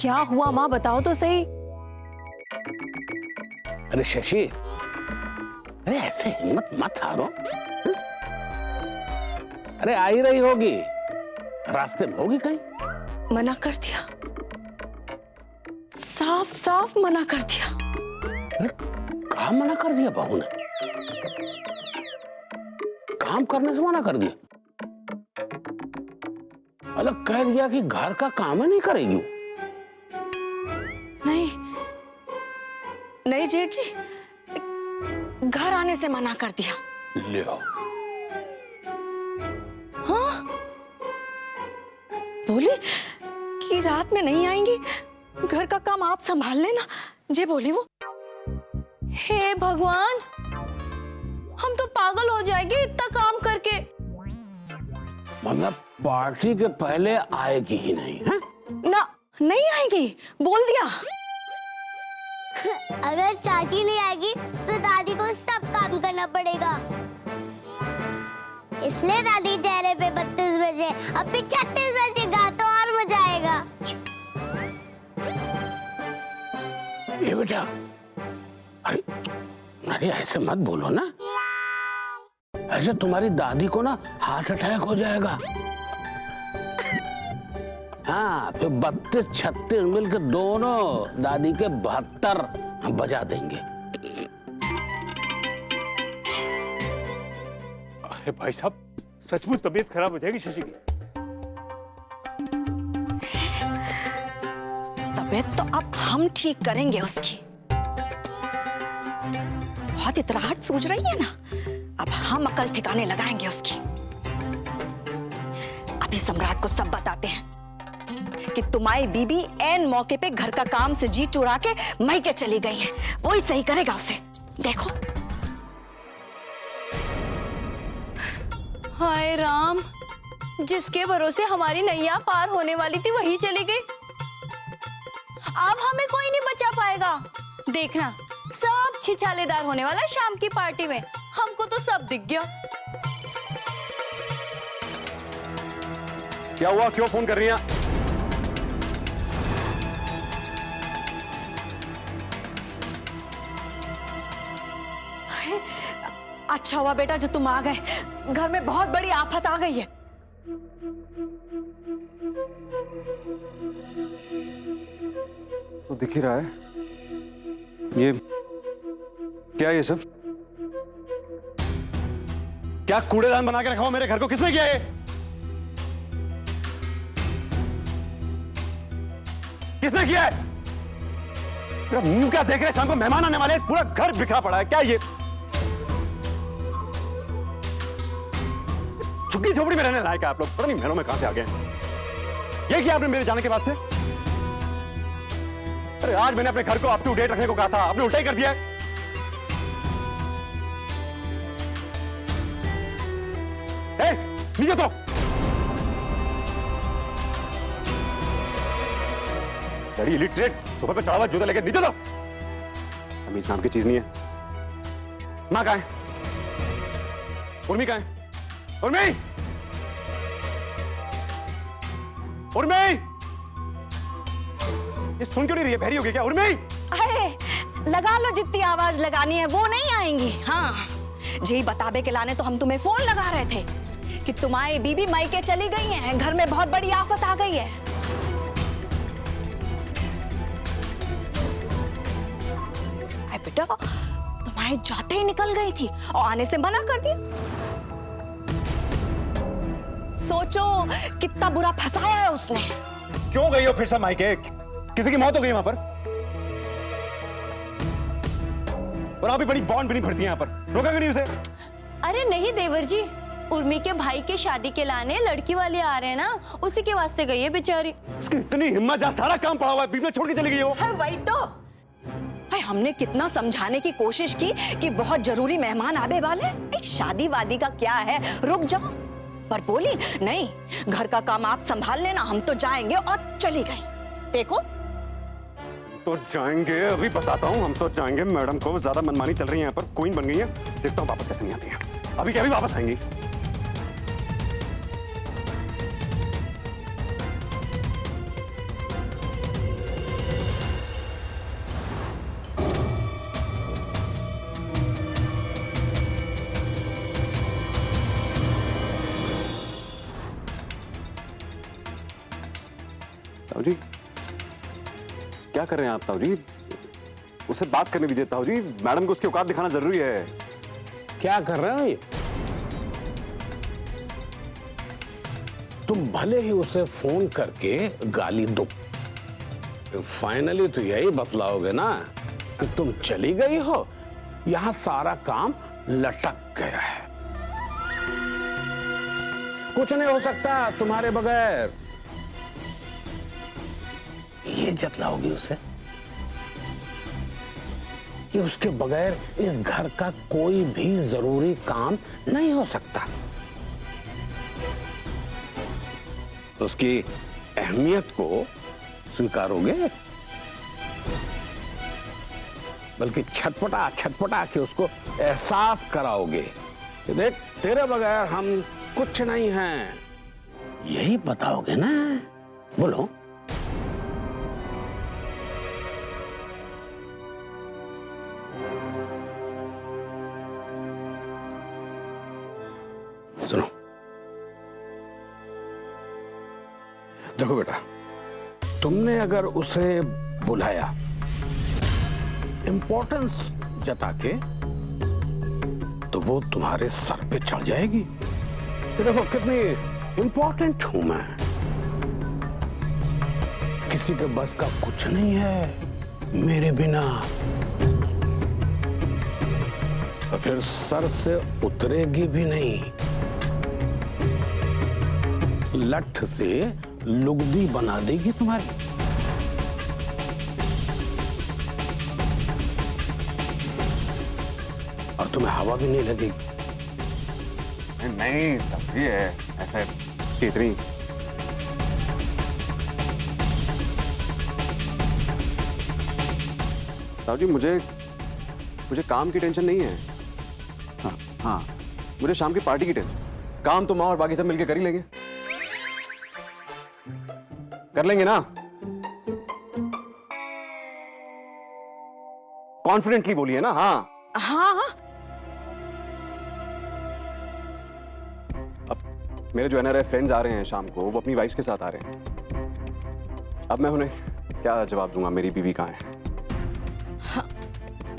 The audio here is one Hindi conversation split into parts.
क्या हुआ माँ, बताओ तो सही। अरे शशि, अरे ऐसे हिम्मत मत हारो। अरे आ ही रही होगी, रास्ते में होगी कहीं। मना कर दिया, साफ साफ मना कर दिया। अरे काम मना कर दिया बहू ने? काम करने से मना कर दिया? अलग कह दिया कि घर का काम ही नहीं करेगी। नहीं नहीं जेठ जी, घर आने से मना कर दिया। ले हाँ, बोली कि रात में नहीं आएंगी, घर का काम आप संभाल लेना, जे बोली वो। हे भगवान, हम तो पागल हो जाएंगे इतना काम करके। मतलब पार्टी के पहले आएगी ही नहीं है? ना, नहीं आएगी, बोल दिया। अगर चाची नहीं आएगी तो दादी को सब काम करना पड़ेगा, इसलिए दादी चेहरे पे 32 बजे, अब भी 36 बजेगा तो और मजा आएगा। ये बेटा, अरे अरे ऐसे मत बोलो ना, ऐसे तुम्हारी दादी को ना हार्ट अटैक हो जाएगा। हाँ, फिर 32-36 मिलकर दोनों दादी के 72 बजा देंगे। अरे भाई साहब, सचमुच तबीयत खराब हो जाएगी शशि की। तबीयत तो अब हम ठीक करेंगे उसकी। बहुत इतराहट सूझ रही है ना, अब हम अकल ठिकाने लगाएंगे उसकी। अभी सम्राट को सब बताते हैं कि तुम्हारी बीबी ऐन मौके पे घर का काम से जी चुरा के मायके चली गई है, वही सही करेगा उसे। देखो। हाय राम, जिसके भरोसे हमारी नैया पार होने वाली थी वही चली गई। अब हमें कोई नहीं बचा पाएगा। देखना, सब छिछालेदार होने वाला है शाम की पार्टी में। हमको तो सब दिख गया। क्या हुआ, क्यों फोन कर रही हैं? अच्छा हुआ बेटा जो तुम आ गए, घर में बहुत बड़ी आफत आ गई है। तो दिख ही रहा है, ये क्या है? ये सब क्या कूड़ेदान बना के रखा हुआ मेरे घर को? किसने किया ये? किसने किया है? मेरा मुंह क्या देख रहे हैं? शाम को मेहमान आने वाले, पूरा घर बिखरा पड़ा है। क्या ये झुग्गी झोपड़ी में रहने लायक है आप लोग? पता नहीं महलों में कहां से आ गए हैं। ये किया आपने मेरे जाने के बाद से? अरे आज मैंने अपने घर को अप टू डेट रखने को कहा था, आपने उल्टा ही कर दिया है। नीचे तो बड़ी इलिटरेट, सोफे पे चढ़ा हुआ जूता लेके नीचे तो। तमीज नाम की चीज नहीं है। मां कहां है? उर्मी कहां है? उर्मी! उर्मी! ये सुन क्यों नहीं रही है? बहरी हो गई क्या उर्मी? अरे लगा लो जितनी आवाज लगानी है, वो नहीं आएंगी। हाँ, जी बताबे के लाने तो हम तुम्हें फोन लगा रहे थे कि तुम्हारी बीबी मायके चली गई है, घर में बहुत बड़ी आफत आ गई है। अरे बेटा, तुम्हारी जाते ही निकल गई थी और आने से मना कर दिया। सोचो कितना बुरा फंसाया है उसने। क्यों गई हो फिर से मायके? किसी की मौत हो गई वहां पर? और आप भी बड़ी बॉन्ड भी नहीं भरती यहाँ पर, रोका क्यों नहीं उसे? अरे नहीं देवर जी, उर्मी के भाई के शादी के लाने लड़की वाले आ रहे हैं ना, उसी के वास्ते गई है बेचारी। उसकी इतनी हिम्मत, जहाँ सारा काम पड़ा हुआ है, बीच में छोड़ के चली गई वो। है वही तो भाई, हमने कितना समझाने की कोशिश की कि बहुत जरूरी मेहमान आने वाले, शादी वादी का क्या है, रुक जाओ। पर बोली नहीं, घर का काम आप संभाल लेना, हम तो जाएंगे, और चली गई। देखो तो जाएंगे, अभी बताता हूँ, हम तो जाएंगे। मैडम को ज्यादा मनमानी चल रही है यहाँ पर, क्वीन बन गई है। देखता हूँ वापस कैसे नहीं आती है। अभी क्या, अभी वापस आएंगी। ताऊ जी क्या कर रहे हैं आप? ताऊ जी उससे बात करने दीजिए। ताऊ जी मैडम को उसकी औकात दिखाना जरूरी है। क्या कर रहे हो ये? तुम भले ही उसे फोन करके गाली दो, फाइनली तो यही बतलाओगे ना कि तुम चली गई हो, यहां सारा काम लटक गया है, कुछ नहीं हो सकता तुम्हारे बगैर। ये जतलाओगी उसे कि उसके बगैर इस घर का कोई भी जरूरी काम नहीं हो सकता। उसकी अहमियत को स्वीकारोगे, बल्कि छटपटा छटपटा के उसको एहसास कराओगे कि देख तेरे बगैर हम कुछ नहीं हैं, यही बताओगे ना? बोलो। सुनो, देखो बेटा, तुमने अगर उसे बुलाया इंपॉर्टेंस जता के, तो वो तुम्हारे सर पे चढ़ जाएगी। तो देखो कितनी इंपॉर्टेंट हूं मैं, किसी के बस का कुछ नहीं है मेरे बिना। तो फिर सर से उतरेगी भी नहीं, लठ से लुगदी बना देगी तुम्हारी। और तुम्हें हवा भी नहीं लगेगी। नहीं ताऊ जी ऐसा इतनी ताऊ जी मुझे काम की टेंशन नहीं है। हाँ मुझे शाम की पार्टी की टेंशन। काम तो माँ और बाकी सब मिलके कर ही लेंगे, कर लेंगे ना? कॉन्फिडेंटली बोलिए ना। हाँ हाँ अब मेरे जो NRI फ्रेंड्स आ रहे हैं शाम को, वो अपनी वाइफ के साथ आ रहे हैं। अब मैं उन्हें क्या जवाब दूंगा, मेरी बीवी कहाँ है? हाँ।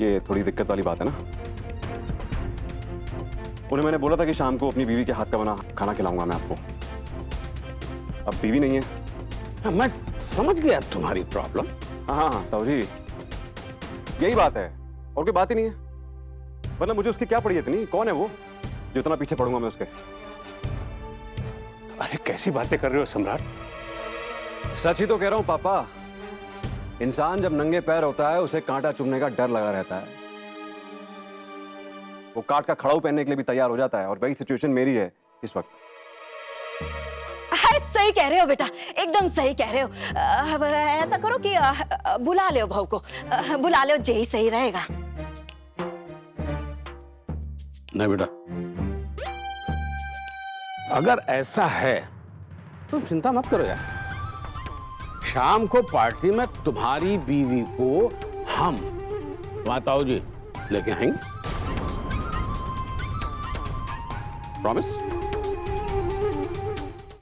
ये थोड़ी दिक्कत वाली बात है ना। उन्हें मैंने बोला था कि शाम को अपनी बीवी के हाथ का बना खाना खिलाऊंगा मैं आपको। अब बीवी नहीं है। मैं समझ गया तुम्हारी प्रॉब्लम। हाँ ताऊ जी यही बात है, और कोई बात ही नहीं है। मतलब मुझे उसकी क्या पड़ी इतनी? कौन है वो जो इतना पीछे पड़ूंगा मैं उसके? अरे कैसी बातें कर रहे हो सम्राट? सच ही तो कह रहा हूं पापा। इंसान जब नंगे पैर होता है उसे कांटा चुभने का डर लगा रहता है। वो काट का खड़ाऊ पहनने के लिए भी तैयार हो जाता है, और वही सिचुएशन मेरी है इस वक्त। सही कह रहे हो बेटा, एकदम सही कह रहे हो। ऐसा करो कि बुला लो भाऊ को, बुला लो, यही सही रहेगा। नहीं बेटा, अगर ऐसा है तो चिंता मत करो यार। शाम को पार्टी में तुम्हारी बीवी को हम ताऊ जी लेके आएंगे। प्रॉमिस?